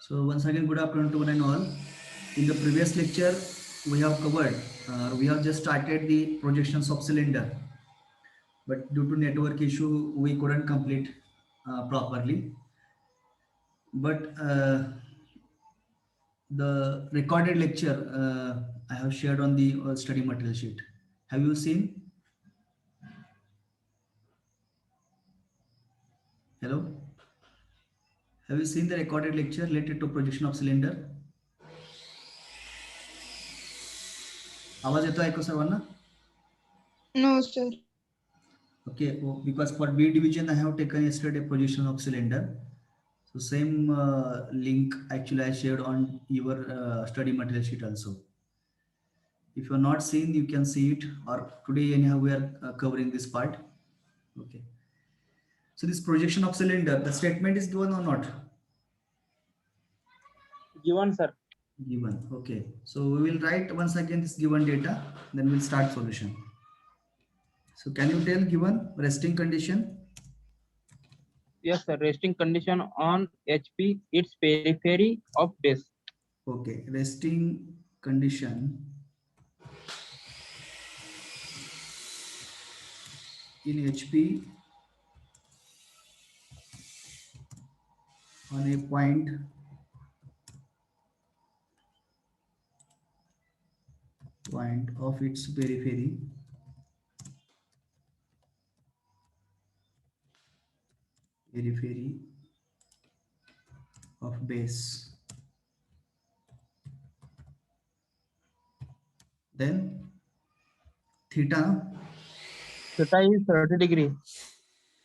So once again, good afternoon to one and all. In the previous lecture, we have covered, we have just started the projections of cylinder, but due to network issue, we couldn't complete properly. But the recorded lecture I have shared on the study material sheet. Have you seen? Hello? Have you seen the recorded lecture related to projection of cylinder? आवाज येतो ऐकू सर्वांना? No, sir. Okay, because for B division I have taken yesterday position of cylinder. So same link actually I shared on your study material sheet also. If you are not seen, you can see it. Or today anyhow we are covering this part. Okay. So this projection of cylinder, the statement is given or not? Given, sir. Given. Okay. So we will write once again this given data. Then we'll start solution. So can you tell given resting condition? Yes, sir. Resting condition on HP, its periphery of base. Okay, resting condition in HP on a point of its periphery of base. Then theta, Theta is 30 degree.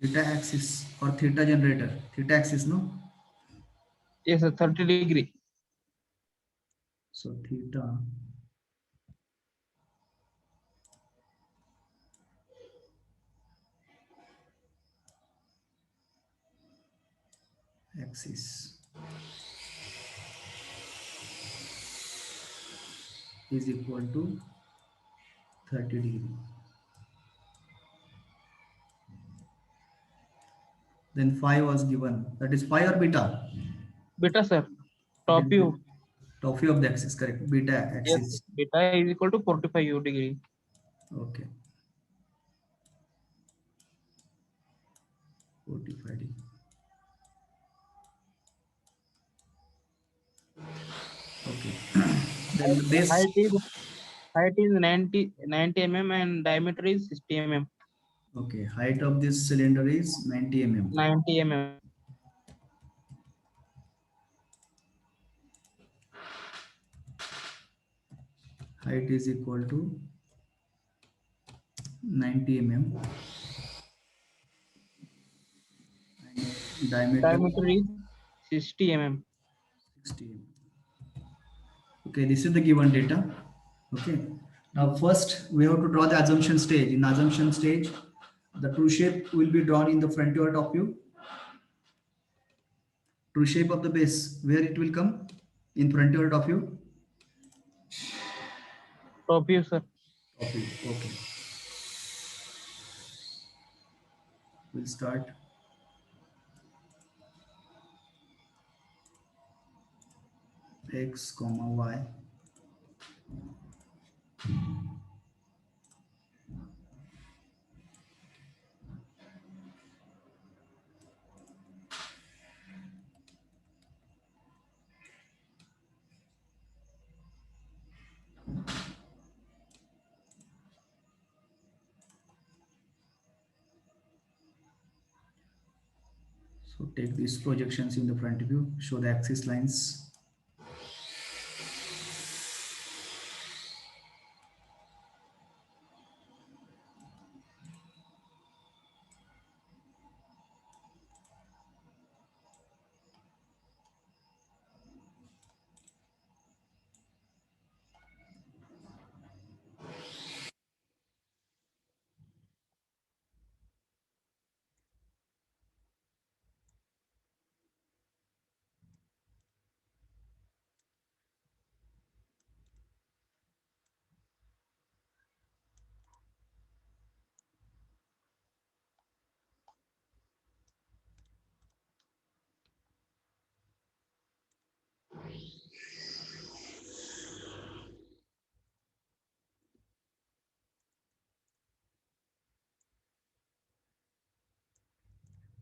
theta axis or theta generator, theta axis, no? Yes, sir. 30 degree. So theta axis is equal to 30 degree. Then phi was given, that is phi or beta? Beta, sir. Top view. Top view of the axis, correct, beta Yes. axis. Beta is equal to 45 degree. Okay, 45 degree. Okay. Then the base Height is 90 mm and diameter is 60 mm. okay, height of this cylinder is 90 mm. 90 mm. Height is equal to 90 mm and diameter Diameter is 60 mm. 60 mm. Okay, this is the given data. Okay, now first we have to draw the assumption stage. In assumption stage, the true shape will be drawn in the front view or top view. True shape of the base, where it will come? In front view or top view? Top view, sir. Top view. Okay. We'll start. X comma y. So take these projections in the front view, show the axis lines.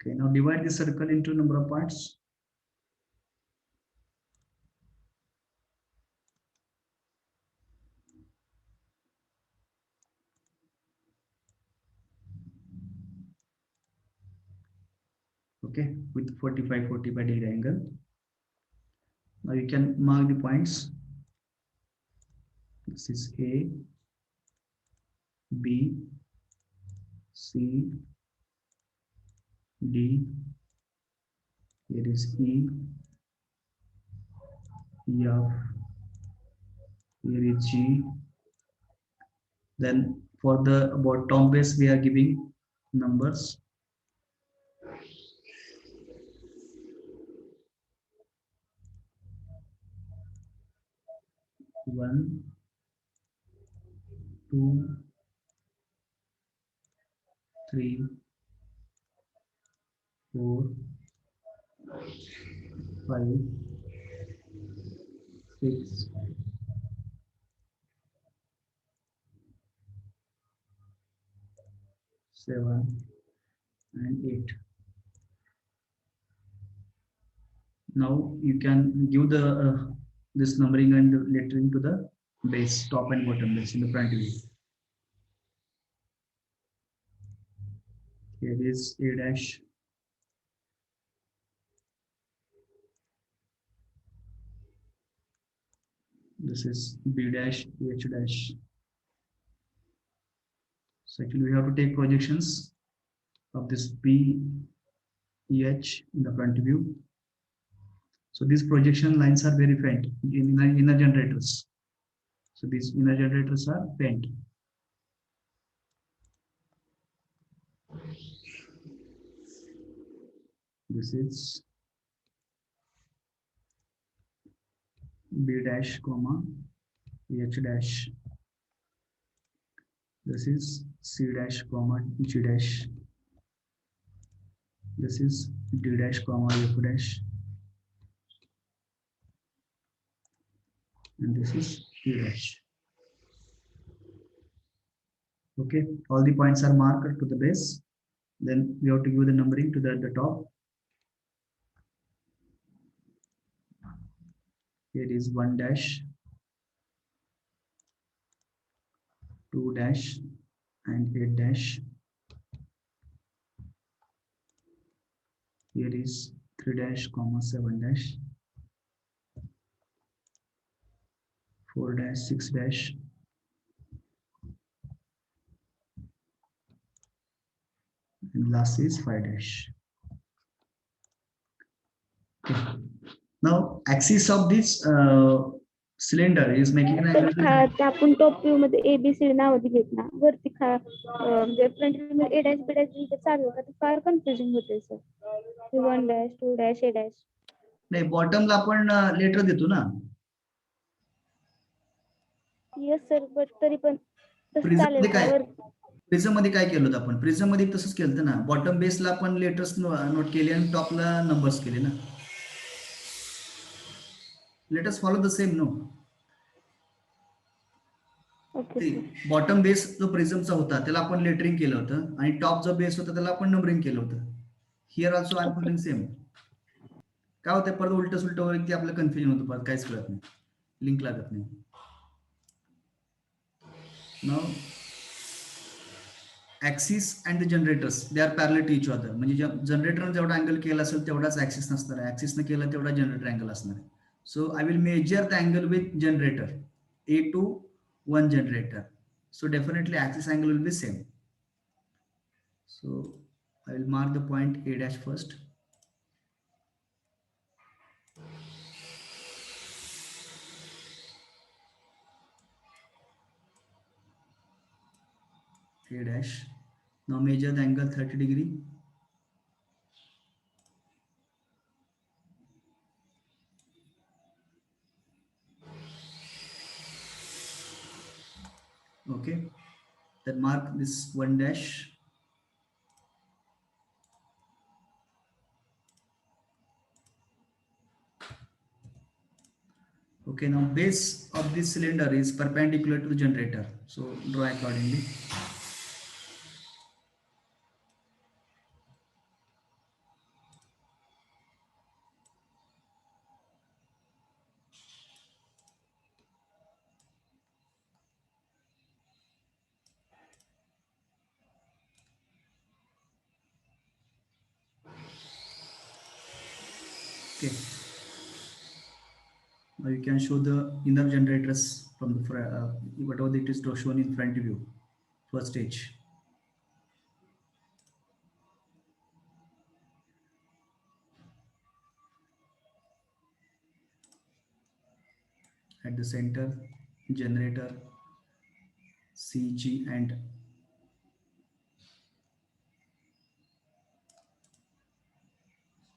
Okay, now divide the circle into number of parts. Okay, with 45 degree angle. Now you can mark the points. This is A, B, C, D. Here is E, F. Here is G. Then for the bottom base, we are giving numbers. One, two, three, 4, 5, 6, 7, and 8. Now you can give the this numbering and lettering to the base, top and bottom base in the front view. Here is A dash. This is B dash, H dash. So actually we have to take projections of this B, EH in the front view. So these projection lines are very faint in inner generators. So these inner generators are faint. This is B dash comma H dash. This is C dash comma G dash. This is D dash comma F dash. And this is E dash. Okay, all the points are marked to the base. Then we have to give the numbering to the top. Here is 1 dash, 2 dash, and 8 dash. Here is 3 dash comma 7 dash, 4 dash, 6 dash, and last is 5 dash. Okay. Now axis of this cylinder is making an angle. आपण top view मध्ये ABC नाव दिलीत ना वरती म्हणजे front view मध्ये A dash B dash दिली तर चालेल का? फार कन्फ्युजन होते sir. 1 dash 2 dash A dash. नाही, बॉटमला आपण लेटर देतो ना. येस सर, बट तरी पण प्रिझम काय, प्रिझम मध्ये काय केलं होतं आपण? प्रिझम मध्ये तसंच केलं होतं ना. बॉटम बेसला आपण लेटर्स नोट केले आणि टॉपला नंबर्स केले ना. Let us follow the same no. Bottom base जो प्रिझमचा होता त्याला आपण लेटरिंग केलं होतं आणि टॉप जो बेस होता त्याला आपण नंबरिंग केलं होतं. Here also I am following same. काय होतं, परत उलट सुलट वगैरे ते आपलं कन्फ्युजन होतं, परत काहीच कळत नाही, लिंक लागत नाही. Now axis and the generators they are parallel to each other. म्हणजे जनरेटरने जेवढा अँगल केला असेल तेवढाच ऍक्सिस नसणार आहे, ऍक्सिसने केला तेवढा जनरेटर अँगल असणार आहे. So I will measure the angle with generator A to 1 generator. So definitely axis angle will be same. So I will mark the point A dash first. A dash. Now measure the angle 30 degree. Okay, then mark this 1 dash. Okay, now base of this cylinder is perpendicular to the generator, so draw accordingly. Okay. Now you can show the inner generators from the whatever it is shown in front view, first stage. At the center, generator CG and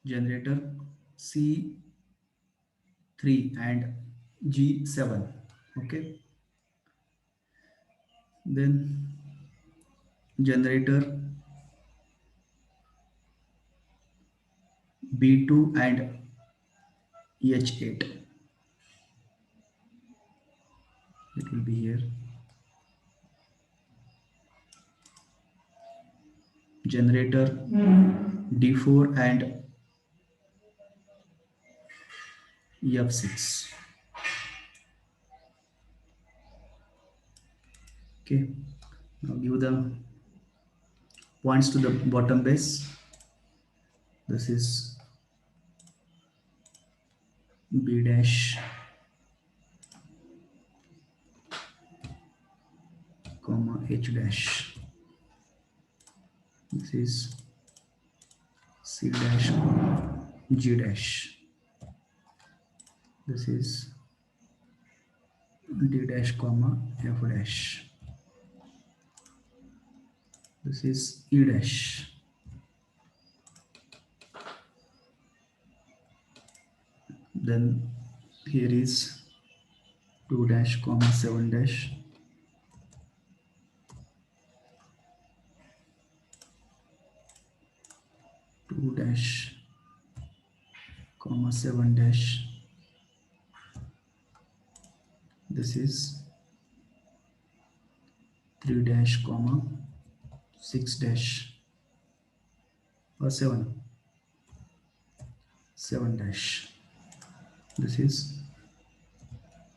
generator C3 and G7. Okay. Then generator B2 and H8. It will be here. Generator D4 and F6. Okay. Now give the points to the bottom base. This is B dash comma H dash. This is C dash comma G dash. This is D dash comma F dash. This is E dash. Then here is 2 dash comma 7 dash. Two dash comma 7 dash. This is 3 dash comma 6 dash or 7 dash. This is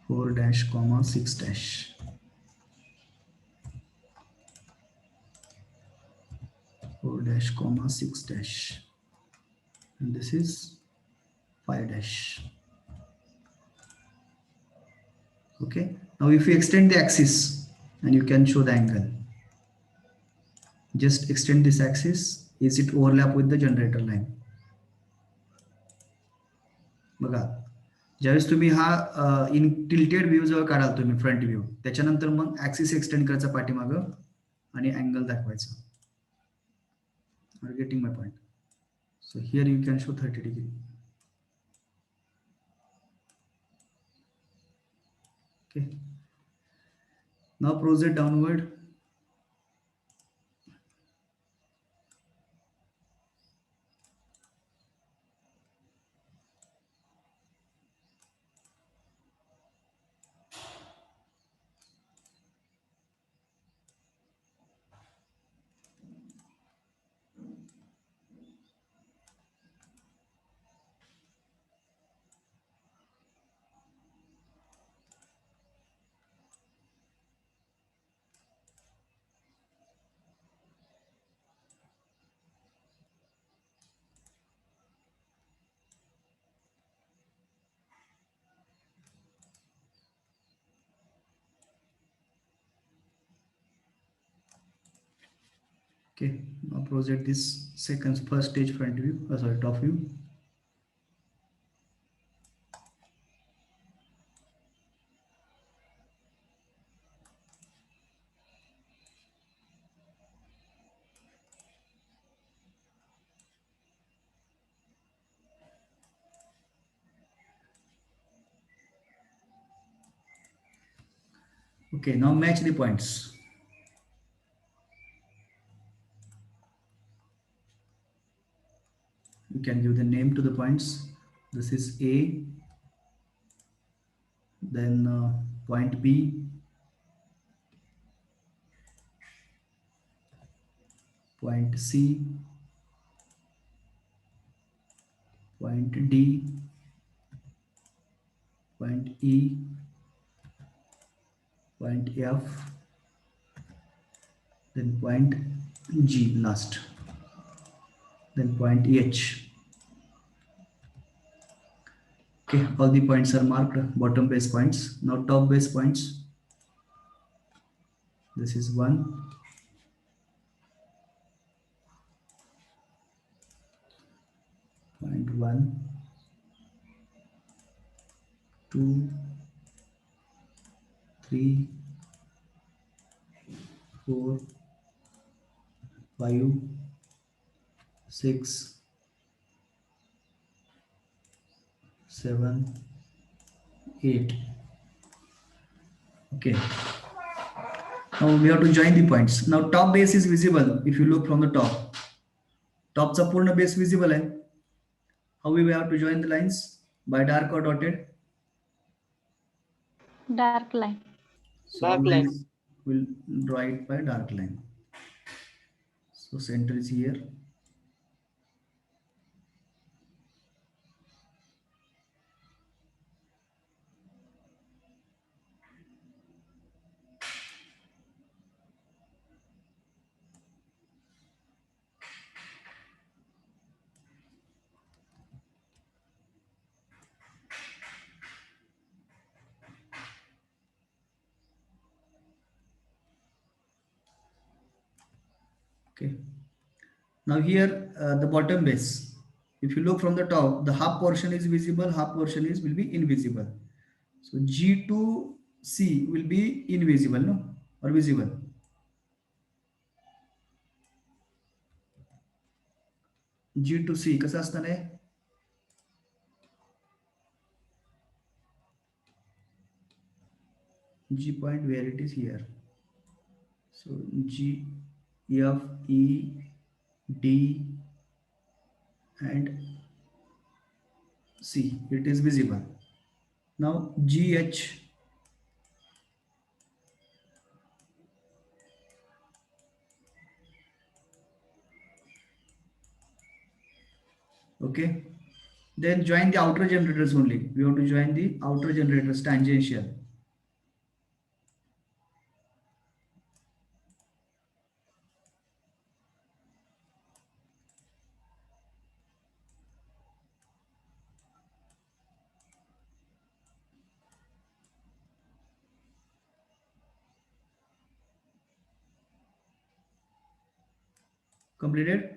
4 dash comma 6 dash. 4 dash comma 6 dash, and this is 5 dash. Okay, now if you extend the axis and you can show the angle, just extend this axis. Is it overlap with the generator line? बघा, ज्यावेळेस तुम्ही हा इन tilted view जेव्हा काढाल तुम्ही front view, त्याच्यानंतर मग axis extend करायचा पाठीमागं आणि अँगल दाखवायचा. Are you getting my point? So here you can show 30 degree. Okay. Now proceed downward. Okay, now project this first stage front view, sorry, top view. Okay, now match the points. You can give the name to the points. This is A, then point B, point C, point D, point E, point F, then point G last, then point H. Okay, all the points are marked, bottom base points. Now top base points. This is 1. Point 1, 2, 3, 4, 5, 6, 7, 8. Okay. Now we have to join the points. Now top base is visible if you look from the top. Topचा पूर्ण base visible है. How we have to join the lines? By dark or dotted? Dark line. So Dark line. we'll draw it by dark line. So center is here. Okay. Now here the bottom base. If you look from the top, the half portion is visible, half portion will be invisible. So G to C will be invisible, no, or visible. G to C कसं असणार आहे? G point where it is here. So G, F, E, D and C, it is visible. Now GH, okay. Then join the outer generators only. We have to join the outer generators tangential. Completed?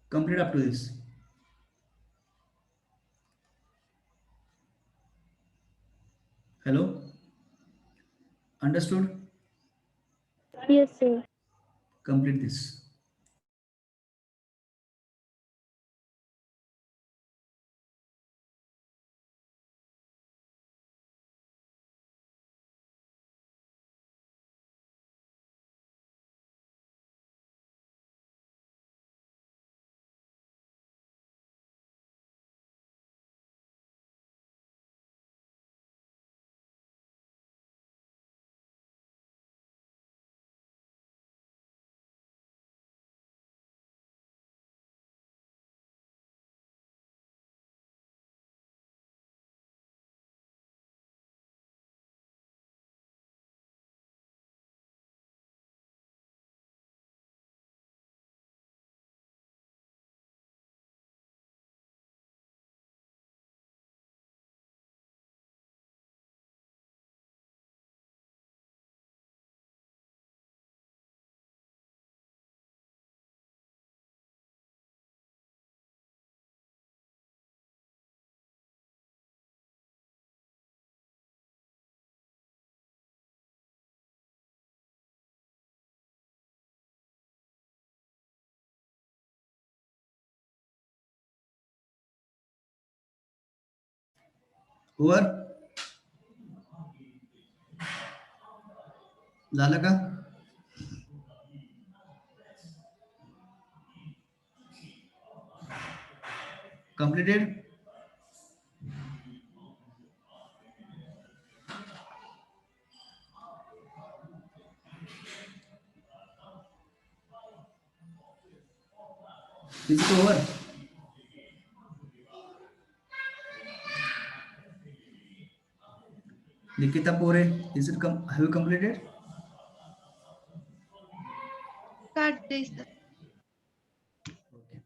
Complete up to this. Hello? Understood? Yes, sir. Complete this. Over? झालं का? Completed? Is it over? Nikita Pore, is it have you completed? Start this. Okay.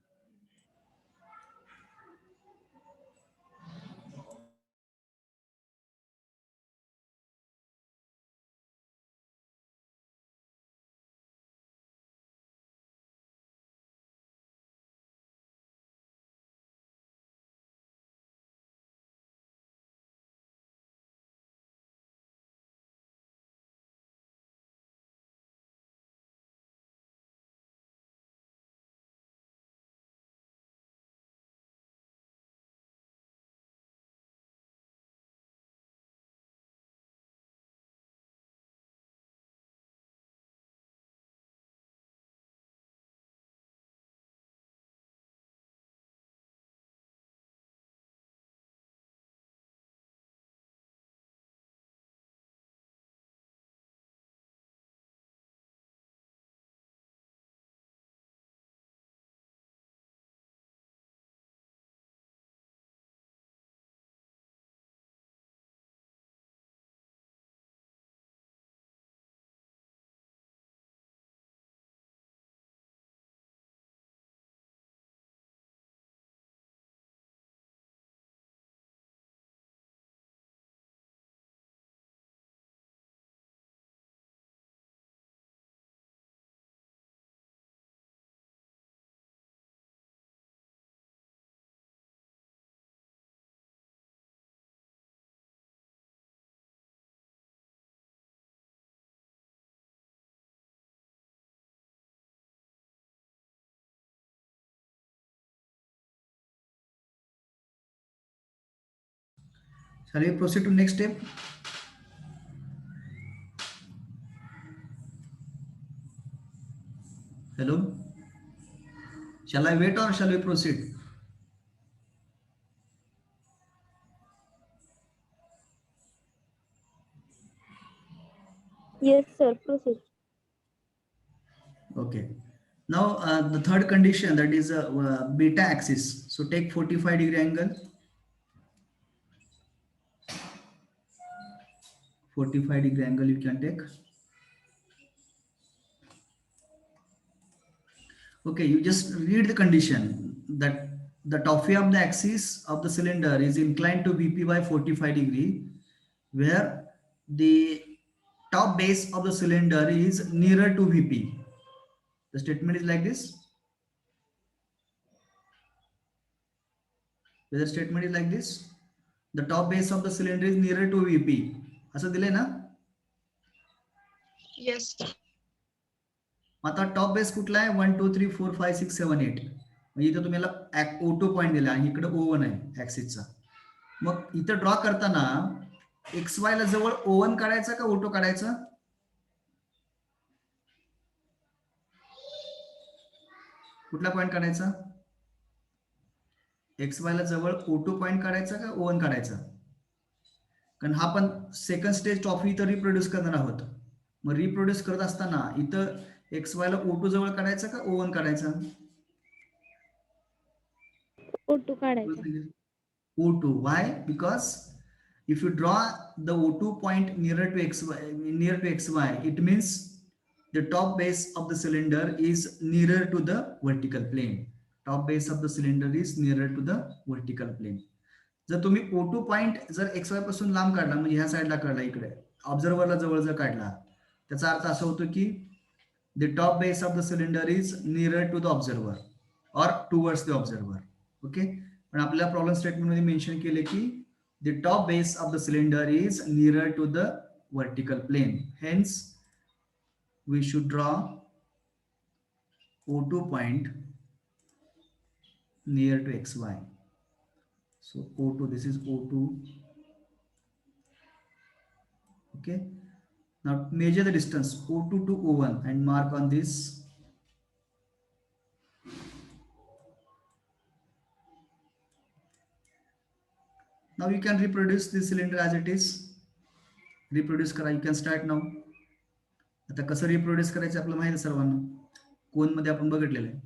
Shall we proceed to next step? Hello? Shall I wait or shall we proceed? Yes, sir. Proceed. Okay. Now the third condition, that is beta axis. So take 45-degree angle. 45-degree angle you can take. Okay, you just read the condition that the top view of the axis of the cylinder is inclined to VP by 45-degree, where the top base of the cylinder is nearer to VP. The statement is like this. The statement is like this. The top base of the cylinder is nearer to VP. असं दिलंय ना? Yes. आता top base कुठला आहे? 1 2 3 4 5 6 7 8. म्हणजे इथं तुम्हाला O2 point दिला आणि इकडे O1 आहे ऍक्सिसचा. मग इथं ड्रॉ करताना XY ला जवळ O1 काढायचा का O2 काढायचा? कुठला पॉईंट काढायचा? XY ला जवळ O2 पॉईंट काढायचा का O1 काढायचा? कारण हा पण सेकंड स्टेज टॉप व्ह्यू तर रिप्रोड्यूस करणार आहोत. मग रिप्रोड्यूस करत असताना इथं XY ला O2 जवळ काढायचा का O1 काढायचा? O2 काढायचा. O2. Why? Because if you draw the O2 point nearer to XY, it means the top base of the cylinder is nearer to the vertical plane. Top base of the cylinder is nearer to the vertical plane. जर तुम्ही O2 point जर XY पासून लांब काढला, म्हणजे ह्या साईडला काढला, इकडे ऑब्झर्व्हरला जवळ जर काढला, त्याचा अर्थ असा होतो की the top base of the cylinder is nearer to the observer or towards the observer. Okay, पण आपल्या प्रॉब्लेम स्टेटमेंट मध्ये मेन्शन केले की the top base of the cylinder is nearer to the vertical plane. Hence, we should draw O2 point near to XY. So O2, this is O2. Okay. Now measure the distance O2 to O1 and mark on this. Now you can reproduce this cylinder as it is. Reproduce करा. You can start now. आता कसं reproduce करायचं आपल्याला माहिती आहे सर्वांना. कोन मध्ये आपण बघितलेलं आहे.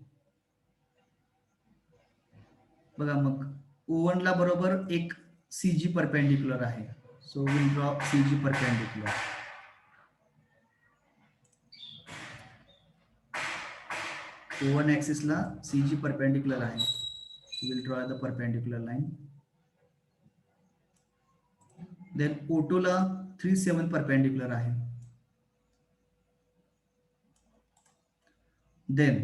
बघा मग O1 ला बरोबर एक CG परपेंडिक्युलर आहे. So we'll draw CG perpendicular. O1 axis ला CG perpendicular आहे. We'll draw the perpendicular line. Then O2 La 3 7 perpendicular आहे. Then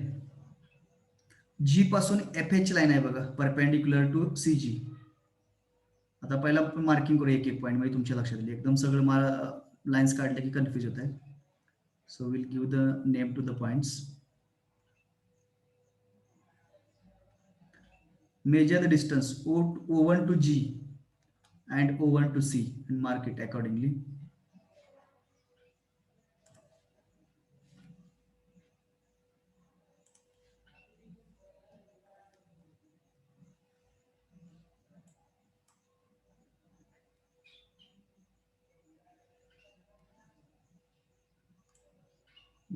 G पासून FH लाईन आहे बघा, परपेंडिक्युलर टू CG. आता पहिला आपण मार्किंग करू एक एक पॉइंट, म्हणजे तुमच्या लक्षात येईल. एकदम सगळं लाईन्स काढले की कन्फ्युज होत आहे. So will give the name to the points. Measure the distance O1 to G and O1 to C and mark it accordingly.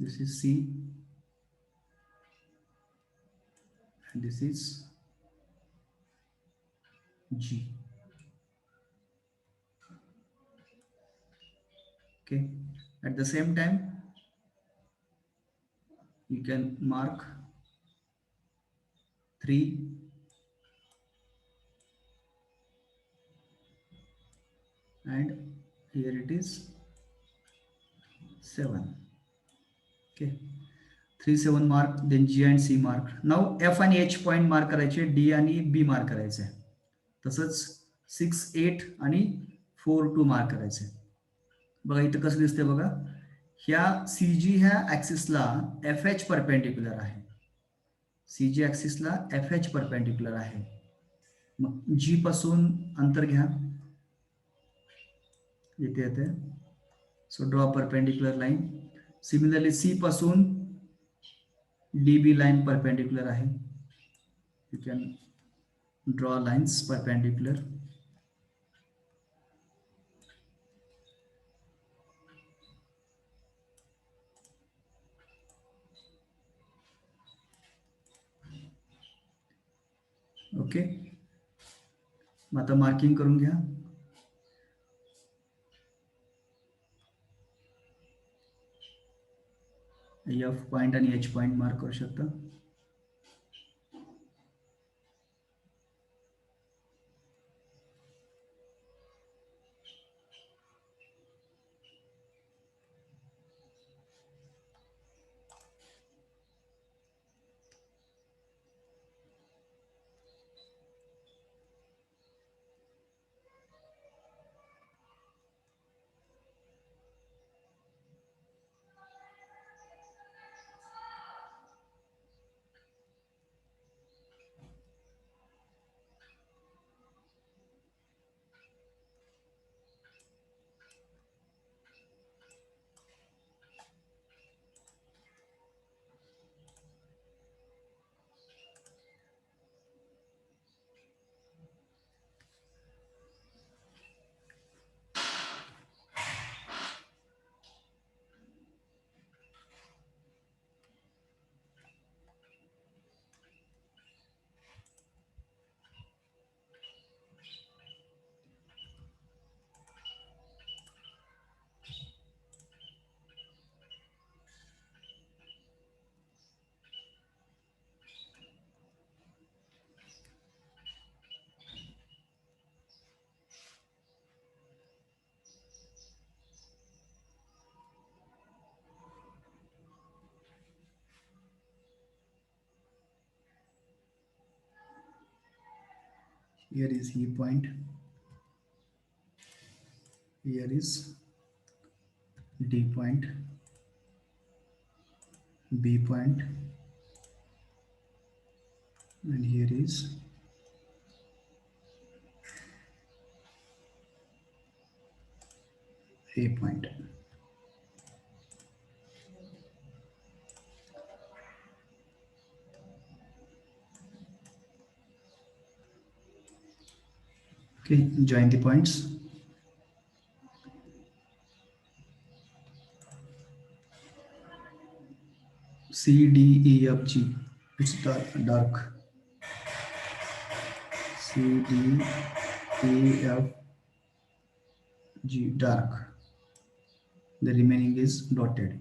This is C and this is G. Okay, at the same time you can mark 3 and here it is 7. Okay, 3 7 mark, then G and C mark. Now F and H point mark करायचे, D आणि B mark करायचे. तसंच 6 8 आणि 4 2 mark करायचे. बघा इथं कसं दिसतंय बघा, ह्या CG ह्या ऍक्सिसला FH परपेंडिक्युलर आहे. CG ऍक्सिसला FH परपेंडिक्युलर आहे. मग G पासून अंतर घ्या इथे येते. So draw perpendicular line. Similarly C पासून DB लाईन परपेंडिक्युलर आहे. You can draw lines perpendicular. Okay, मग आता मार्किंग करून घ्या. F पॉइंट आणि H पॉइंट मार्क करू शकता. Here is E point. Here is D point, B point, and here is A point. Okay, join the points. C, D, E, F, G. It's dark. C, D, E, F, G, dark. The remaining is dotted.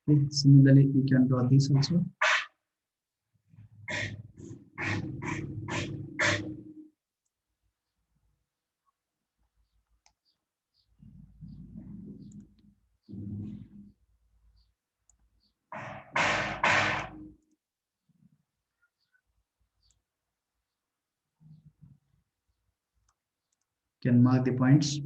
Okay, similarly, you can draw this also. Can mark the points.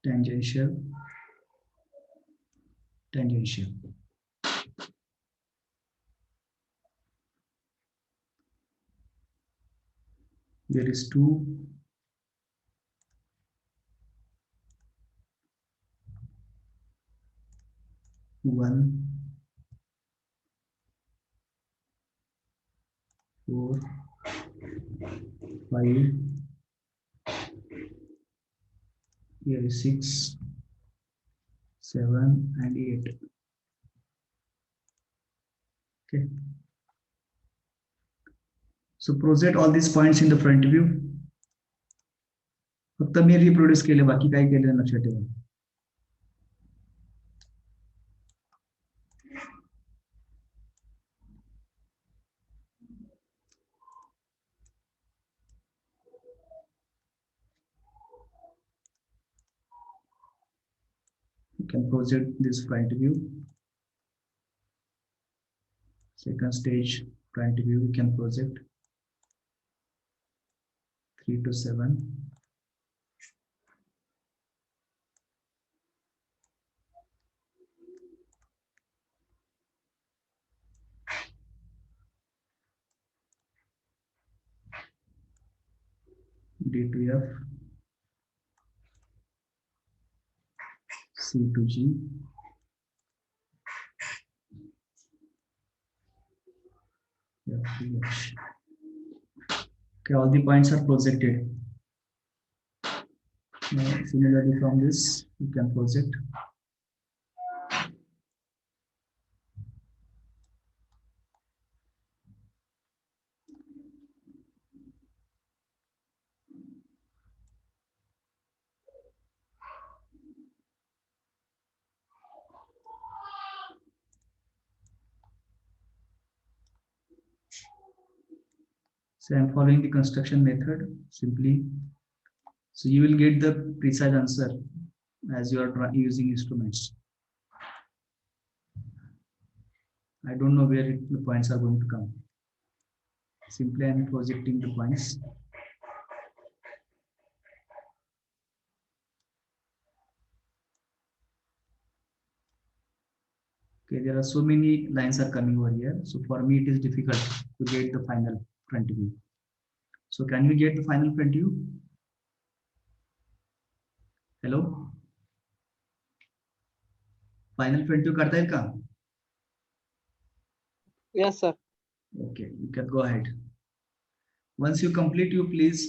Tangential, tangential. There is 2, 1, 4, 5. Here is 6, 7, and 8. Okay. So project all these points in the front view. फक्त मी reproduce केले, बाकी काय केलं लक्षात ठेवा. You can project this front view. Second stage front view you can project 3 to 7. D to F, C to G, F to H. Okay, all the points are projected. Now, similarly from this, you can project so I'm following the construction method simply. So you will get the precise answer as you are using instruments. I don't know where the points are going to come. Simply I'm projecting the points. Okay, there are so many lines are coming over here. So for me, it is difficult to get the final front view. So can you get the final front view? Hello? Final front view करता है क्या? Yes, sir. Okay, you can go ahead. Once you complete, you please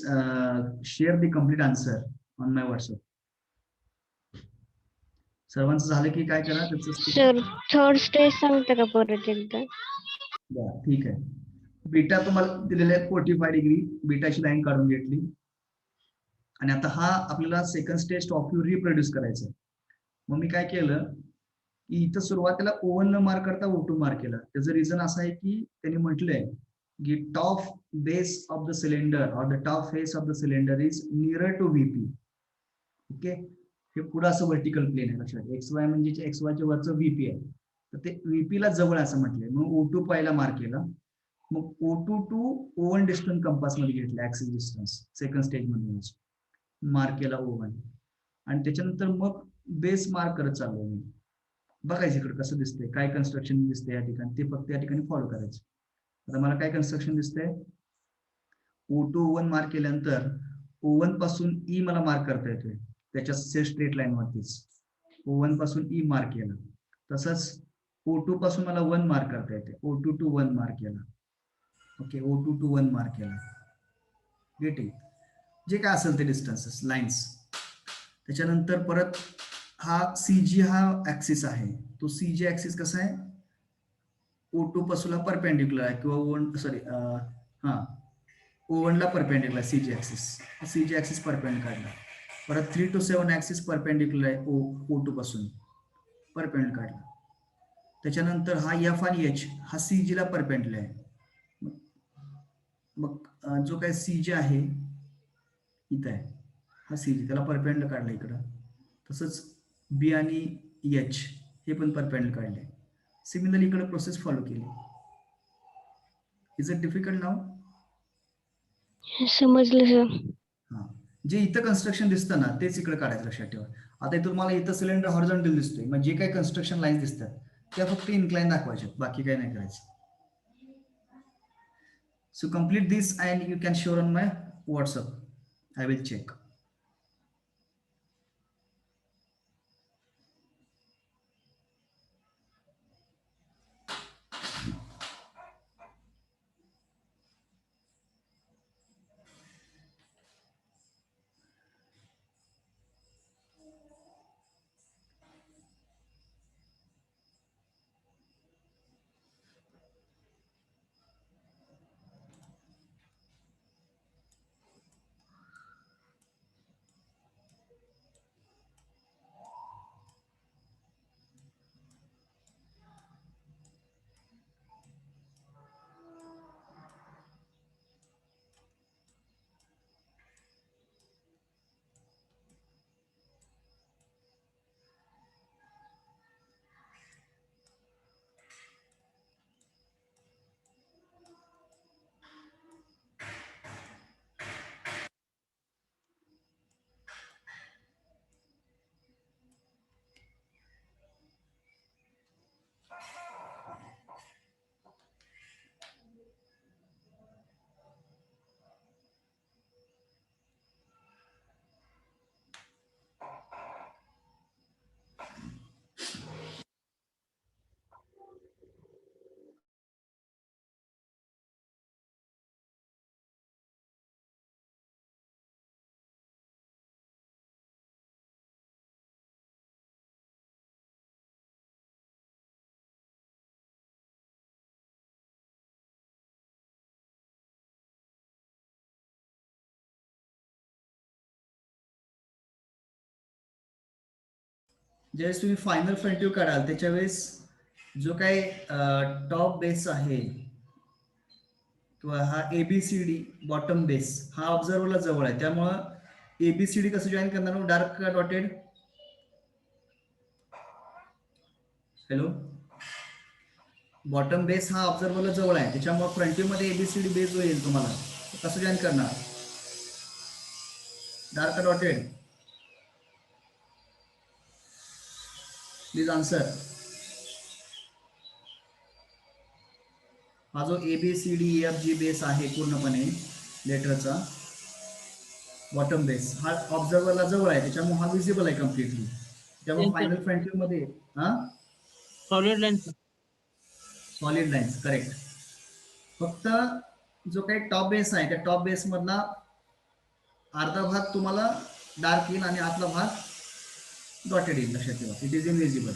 share the complete answer on my WhatsApp. सर्वांचं झालं की काय करा त्याचं sir third stage सांगता का परत एकदा? ठीक आहे. बीटा तुम्हाला दिलेला आहे 45 डिग्री, बीटाची लाईन काढून घेतली आणि आता हा आपल्याला second stage top view reproduce करायचा आहे. मग मी काय केलं की इथं सुरुवातीला O1 न मार्क करता O2 मार्क केला. त्याचं रिझन असं आहे की त्यांनी म्हटलंय की top base of the cylinder or the top face of the cylinder is near to VP. Okay, हे पुढे असं व्हर्टिकल प्लेन आहे लक्षात. XY म्हणजे XY च्या वरचं VP आहे, तर ते VP ला जवळ असं म्हटलंय. मग O2 पहिला मार्क केला. मग O2 to O1 distance compass मध्ये घेतला, ऍक्सिस डिस्टन्स सेकंड स्टेज मध्ये मार्क केला O1 आणि त्याच्यानंतर मग बेस मार्क करत चाललो मी. बघायचं इकडे कसं दिसतंय, काय कन्स्ट्रक्शन दिसतंय या ठिकाणी, ते फक्त या ठिकाणी फॉलो करायचं. आता मला काय कन्स्ट्रक्शन दिसतंय, O2 O1 मार्क केल्यानंतर O1 पासून E मला मार्क करता येतोय त्याच्या स्ट्रेट लाईन वरतीच. O1 पासून E मार्क केला. तसंच O2 पासून मला 1 मार्क करता येते, O2 टू 1 मार्क केला. ओके, O2 टू 1 मार्क केला. गेटिंग जे काय असेल ते डिस्टन्सेस लाईन्स. त्याच्यानंतर परत हा CG हा ऍक्सिस आहे, तो CG ऍक्सिस कसा आहे, O2 पासून परपेंडिक्युलर आहे किंवा O1 ला perpendicular CG axis. CG axis perpendicular काढला. परत 3 to 7 ऍक्सिस परपेंडिक्युलर आहे O2 पासून परपेंडिक्युलर काढला. त्याच्यानंतर हा F आणि H हा CG ला परपेंडिक्युलर आहे. मग जो काय CG आहे इथं आहे, हा CG त्याला परपेंडिक्युलर काढला इकडं. तसंच B आणि H हे पण परपेंडिक्युलर काढले. सिमिलरली इकडे प्रोसेस फॉलो केली. Is it difficult now? समजलं सर. हा, जे इथं कन्स्ट्रक्शन दिसतं ना तेच इकडे काढायचं लक्षात ठेवा. आता इथं तुम्हाला इथं सिलेंडर हॉरिझॉन्टल दिसतोय, मग जे काही कन्स्ट्रक्शन लाईन दिसतात त्या फक्त इन्क्लाइन दाखवायच्या, बाकी काही नाही करायचं. So complete this and you can share on my WhatsApp. I will check. ज्यावेळेस तुम्ही फायनल फ्रंट व्ह्यू काढाल त्याच्या वेळेस जो काही टॉप बेस आहे किंवा हा एबीसीडी बॉटम बेस हा ऑब्झर्वरला जवळ आहे, त्यामुळं एबीसीडी कसं जॉईन करणार dark dotted. Hello, bottom base हा ऑब्झर्वरला जवळ आहे, त्याच्यामुळे फ्रंट व्ह्यू मध्ये एबीसीडी बेस जो येईल तुम्हाला कसं जॉईन करणार डार्क डॉटेड. Please answer. हा जो ABCDEFG बेस आहे पूर्णपणे लेटरचा बॉटम बेस हा ऑब्झर्वरला जवळ आहे, त्याच्यामुळे हा विजिबल आहे कम्प्लिटली. त्यामुळे फायनल फ्रंट व्ह्यू मध्ये हा solid line. Solid lines correct. फक्त जो काही टॉप बेस आहे त्या टॉप बेस मधला अर्धा भाग तुम्हाला डार्क येईल आणि आतला भाग डॉटेड येईल. लक्षात ठेवा, it is invisible.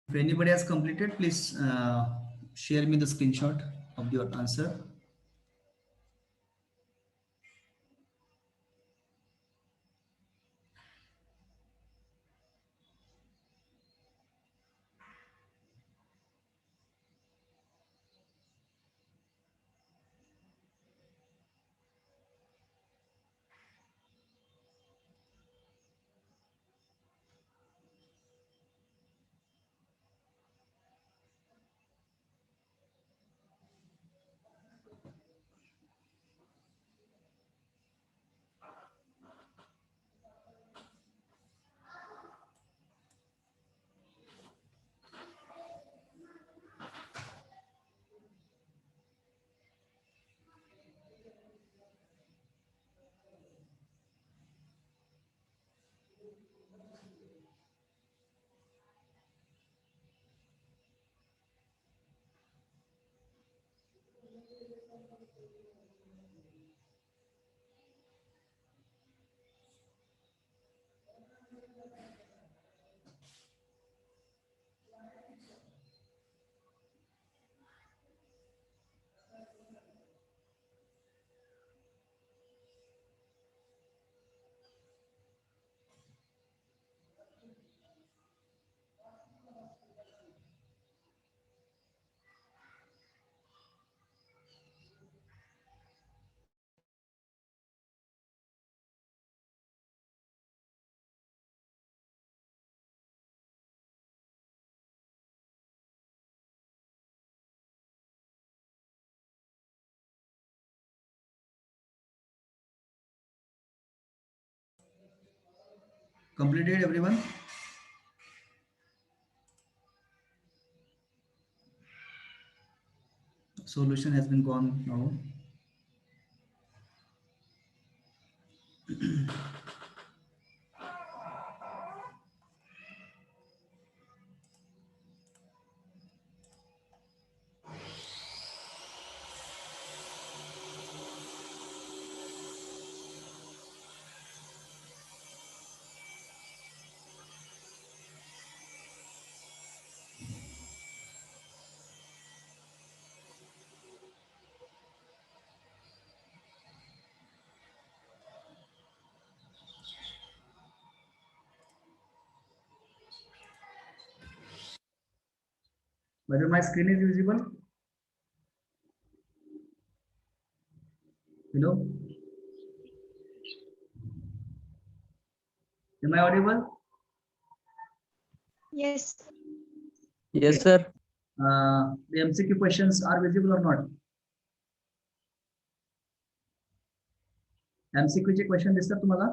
If anybody has completed, please share me the screenshot of your answer. Completed, everyone? Solution has been gone now. Whether my screen is visible? Hello? Am I audible? Yes. Yes, sir. The MCQ questions are visible or not? MCQ चे question दिसतात तुम्हाला?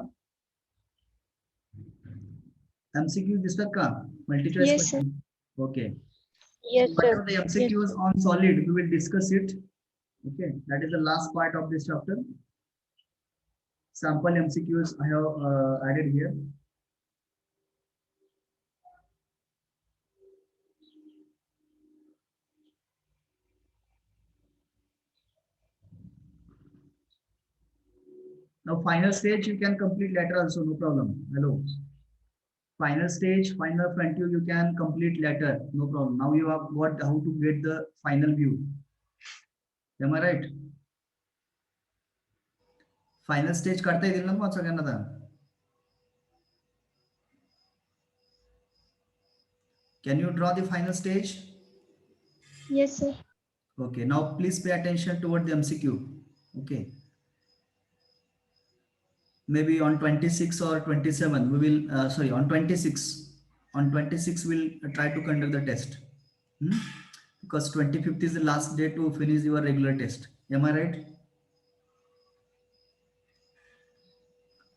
MCQ दिसतात का? Multi choice Yes, sir. question. Okay. Yes, sir. Whatever the MCQs on solid, we will discuss it. Okay, that is the last part of this chapter. Sample MCQs I have added here. Now, final stage you can complete later also, no problem. Hello. Final stage, final front view, you can complete later, no problem. Now you have got how to get the final view. Am I right? Final stage करता येईल ना मग सगळ्यांना आता? Can you draw the final stage? Yes, sir. Okay, now please pay attention toward the MCQ. Okay. Maybe on 26 or 27, we will, sorry, on 26. On 26, we'll try to conduct the test. Because 25th is the last day to finish your regular test. Am I right?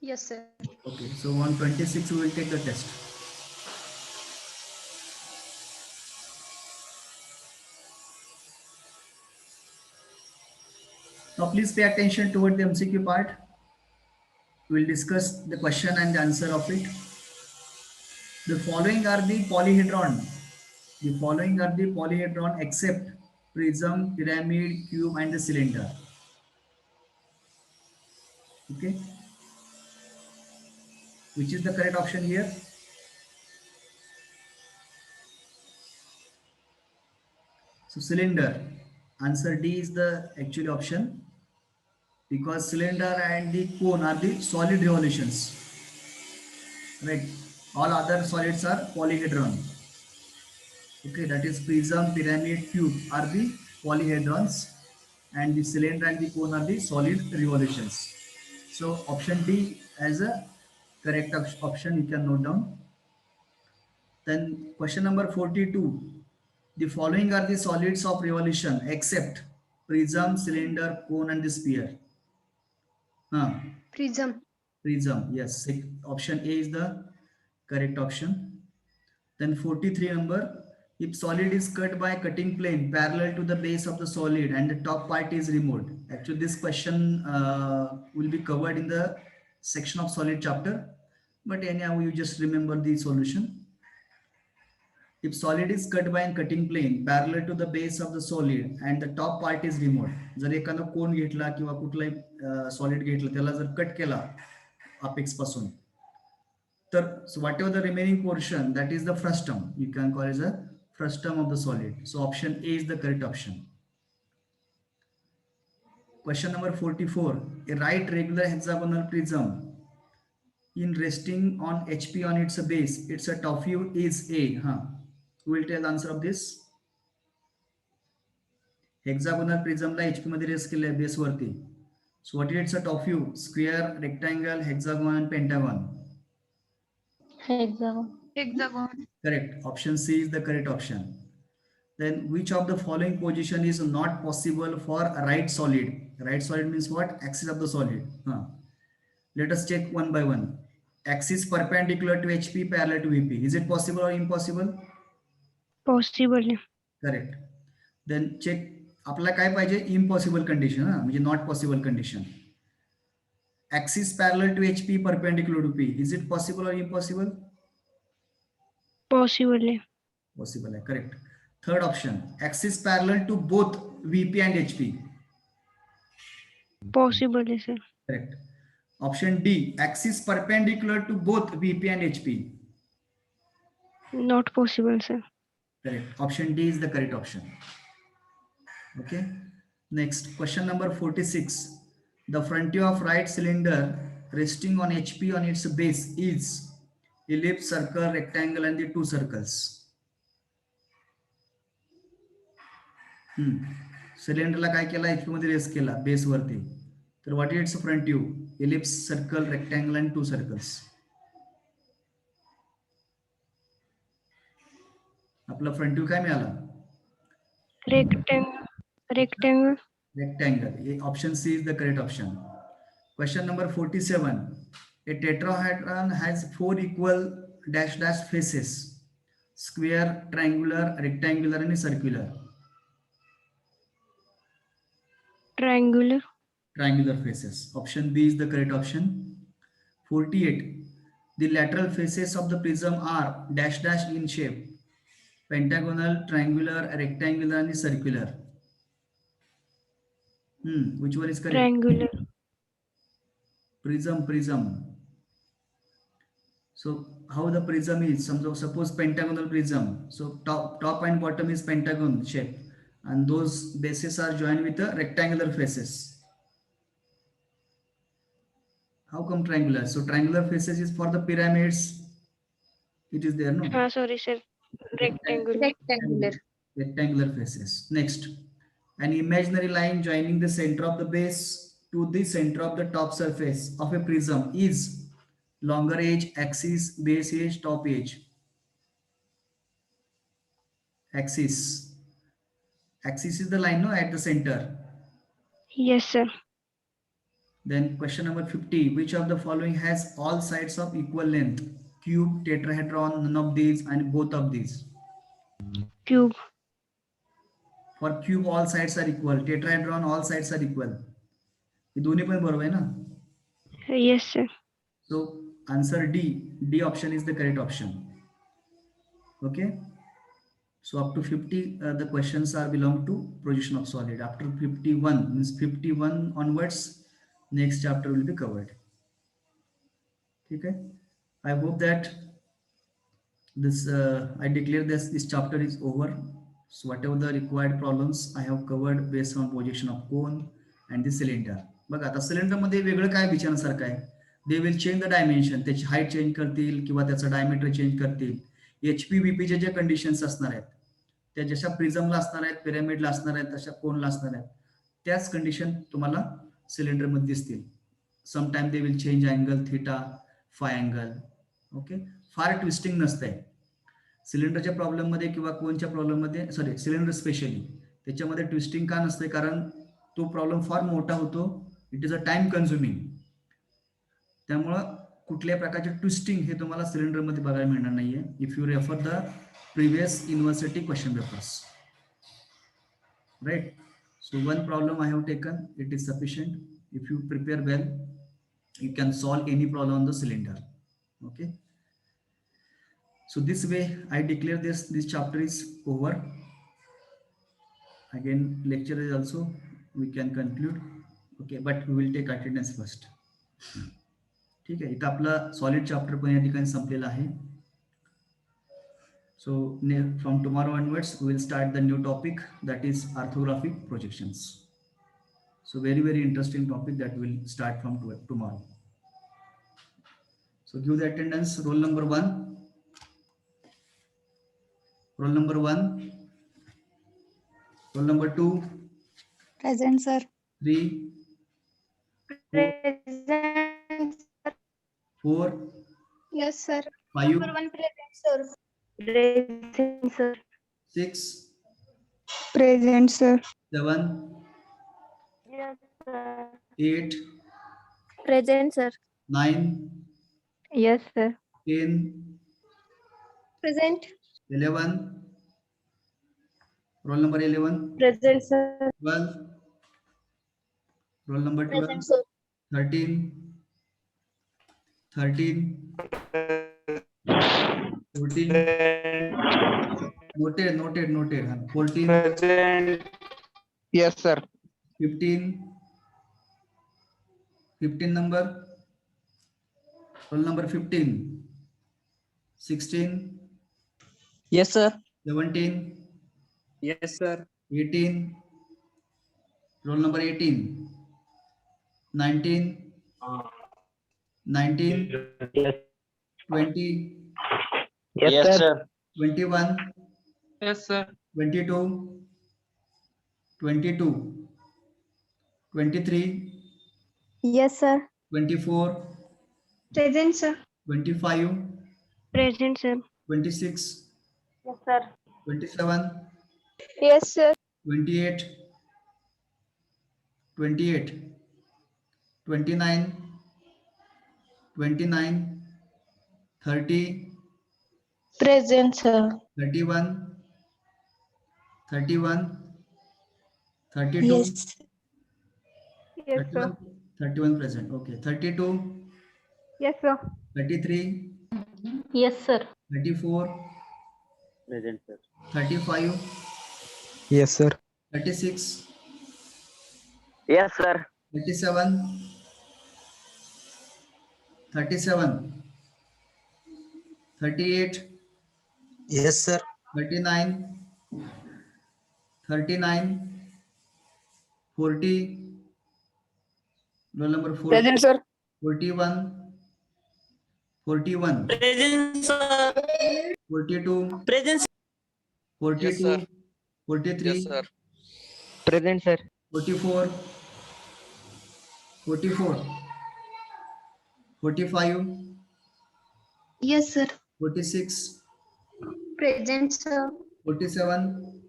Yes, sir. Okay, so on 26, we will take the test. Now, please pay attention toward the MCQ part. We will discuss the question and the answer of it. The following are the polyhedron. The following are the polyhedron except prism, pyramid, cube, and the cylinder. Okay. Which is the correct option here? So cylinder. Answer D is the actual option, because cylinder and the cone are the solid revolutions. Right. All other solids are polyhedron. Okay, that is prism, pyramid, cube are the polyhedrons, and the cylinder and the cone are the solid revolutions. So option D as a correct option, you can note down. Then question number 42. The following are the solids of revolution except prism, cylinder, cone, and the sphere. Prism. Prism, yes. Option A is the correct option. Then 43 number. If solid is cut by cutting plane parallel to the base of the solid and the top part is removed. Actually, this question will be covered in the section of solid chapter. But anyhow, you just remember the solution. If solid is cut by a cutting plane parallel to the base of the solid and the top part is removed, जर एखादा कोन घेतला किंवा कुठलाही solid घेतला त्याला जर cut केला apex पासून, तर whatever the remaining portion, that is the frustum, you can call it as a frustum of the solid. So option A is the correct option. Question number 44. A right regular hexagonal prism in resting on HP on its base, its a top view is A. Who will tell the answer of this? Hexagonal prism ला HP मध्ये rest केले base वरती. So what is its a top view? Square, rectangle, hexagon, pentagon. Hexagon. Correct. Option C is the correct option. Then which of the following position is not possible for a right solid? Right solid means what? Axis of the solid. Let us check one by one. Axis perpendicular to HP parallel to VP. Is it possible or impossible? Possible. Correct. Then check आपल्याला काय पाहिजे? Impossible condition, म्हणजे not possible condition. Axis parallel to HP perpendicular to P. Is it possible or impossible? Possible. Possible है. Correct. Third option. Axis parallel to both VP and HP. Possible है sir. Correct. Option D. Axis perpendicular to both VP and HP. Not possible sir. Correct. Option D is the correct option. Okay. Next, question number 46. The frontier of right cylinder resting on HP on its base is ellipse, circle, rectangle, and the two circles. सिलेंडरला काय केला? HP मध्ये rest केला base वरती. तर what is it's front view? ellipse, circle, rectangle, and two circles. आपला front view काय मिळाला? Rectangle. Rectangle. Option C is the correct option. Question number 47. A tetrahedron has 4 equal dash dash faces: square, triangular, rectangular, and circular. Triangular. Triangular faces. Option B is the correct option. 48. The lateral faces of the prism are dash dash in shape: pentagonal, triangular, rectangular, and circular. Which one is correct? Triangular. Prism. So how the prism is? Suppose pentagonal prism. So top and bottom is pentagon shape, and those bases are joined with the rectangular faces. How come triangular? So triangular faces is for the pyramids. It is there, no? हाँ sorry sir. Rectangular. Rectangular faces. Next, an imaginary line joining the center of the base to the center of the top surface of a prism is longer edge, axis, base edge, top edge. Axis is the line, no, at the center. Yes sir. Then question number 50. Which of the following has all sides of equal length? Cube, tetrahedron, none of these, and both of these. Cube. For cube all sides are equal. Tetrahedron all sides are equal. ये दोन्ही पण बरोबर आहे ना? Yes sir. So answer D. D option is the correct option. Okay. So up to 50 the questions are belong to position of solid. After 51 means 51 onwards next chapter will be covered. Okay. I hope that this I declare this chapter is over. So whatever the required problems I have covered based on position of cone and the cylinder. बघा आता cylinder मध्ये वेगळं काय विचारण्यासारखं आहे? They will change the dimension. त्याची height change करतील किंवा त्याचं डायमीटर चेंज करतील. HP VP चे जे कंडिशन्स असणार आहेत त्या जशा प्रिझमला असणार आहेत, पिरामिडला असणार आहेत, तशा कोनला असणार आहेत, त्याच कंडिशन तुम्हाला सिलेंडर मध्ये दिसतील. Sometime they will change angle theta, five angle. Okay. Far twisting नसतंय सिलेंडरच्या प्रॉब्लेम मध्ये किंवा कोनच्या प्रॉब्लेम मध्ये. सॉरी, सिलेंडर स्पेशली त्याच्यामध्ये ट्विस्टिंग का नसते? कारण तो प्रॉब्लेम फार मोठा होतो. It is a time consuming. त्यामुळं कुठल्याही प्रकारचे ट्विस्टिंग हे तुम्हाला सिलेंडर मध्ये बघायला मिळणार नाहीये. If you refer the previous university question papers, right. So one problem I have taken, it is sufficient. If you prepare well you can solve any problem on the cylinder. Okay. So this way I declare this chapter is over. Again, lecture is also we can conclude. Okay, but we will take attendance first. ठीक आहे, इथं आपला solid chapter पण या ठिकाणी संपलेला आहे. So from tomorrow onwards we will start the new topic, that is orthographic projections. So very interesting topic that will start from tomorrow. So give the attendance. Roll number 1. Roll number 1. Roll number 2. Present, sir. 3. 4. Present, sir. 4. Yes, sir. 5. One present, sir. Present, sir. 6. Present, sir. 7. Yes, sir. 8. Present, sir. 9. Yes, sir. 10. Present. 11. Roll number 11. Present, sir. 12. Roll number 12. Present, sir. 13. 13. 14. Noted. 14. Present. Yes, sir. 15. 15 number. Roll number 15. 16. Yes, sir. 17. Yes, sir. 18. Roll number 18. 19. 19. 20. Yes, sir. 21. Yes, sir. 22. 22. 23. Yes, sir. 24. Present, sir. 25. Present, sir. 26. Yes, sir. 27. Yes, sir. 28. 28. 29. 29. 30. Present, sir. 31. 31. 32. Yes. Yes, sir. 31 present. Okay. 32. Yes, sir. 33. Yes, sir. 34. Present, sir. 35. Yes, sir. 36. Yes, sir. 37. 37. 38. Yes, sir. 39. 39. 40. Roll number 40. Present, sir. 41. 41. Present, sir. 42. Present. 42. Yes, sir. 43. Yes, sir. Present, sir. 44. 44. 45. Yes, sir. 46. Present, sir. 47.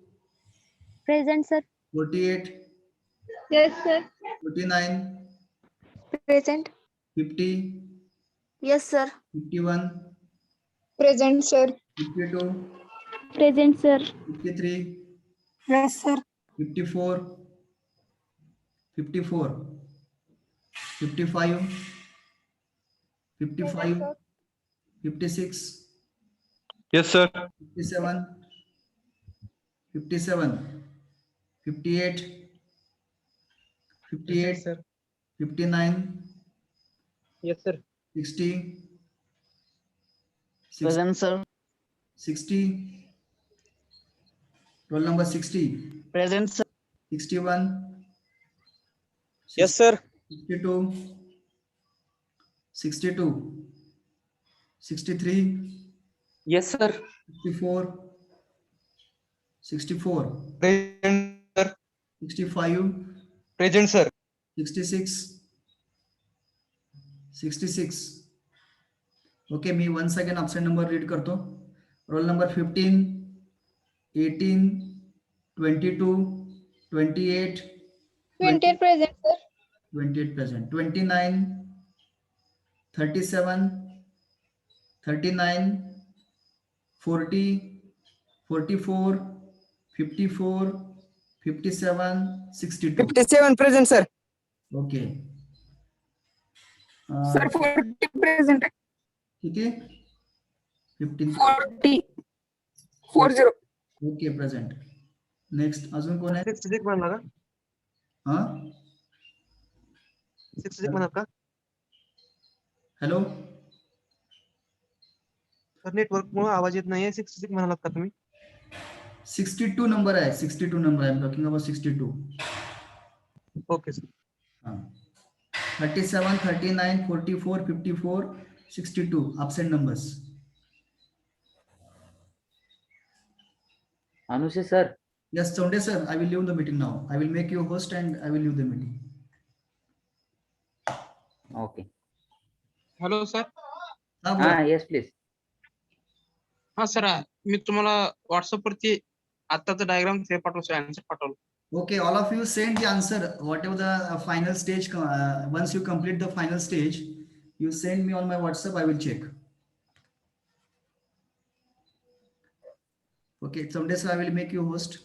Present, sir. 48. Yes, sir. 49. Present. 50. Yes, sir. 51. Present, sir. 52. Present, sir. 53. Yes, sir. 54. 54. 55. 55. 56. Yes, sir. 57. 57. 58. 58. sir. 59. Yes, sir. 60. Present, sir. 60. Roll number 60. Present, sir. 61. Yes, sir. 62. 62. 63. Yes, sir. 64. 64. Present, sir. 65. Present, sir. 66. 66. Okay, मी one second option number read करतो. Roll number 15, 18, 22, 28, 28 present, sir. 28 present, 29, 37, 39, 40, 44, 54, 57, 62. 57 present, sir. Okay. Sir, 40 present. ठीक आहे. 15. 40. Okay present. Next अजून कोण आहे? 66 म्हणला का? हा 66 म्हणत का? हॅलो सर नेटवर्क मुळे आवाज येत नाहीये. 66 म्हणालात का तुम्ही? 62 नंबर आहे. 62 नंबर आहे. Talking about 62. Okay sir. 37, 39, 44, 54, 62 absent numbers. Anushe sir. Yes, Chonde sir, I will leave the meeting now. I will make you host and I will leave the meeting. Okay. Hello sir. हा, बोला. Yes, please. हा sir, मी तुम्हाला WhatsApp वरती आताचा diagram ते पाठवतो, answer पाठवलं. Okay, all of you send the answer, whatever the final stage. Once you complete the final stage, you send me on my WhatsApp, I will check. Okay, Chonde sir, I will make you host.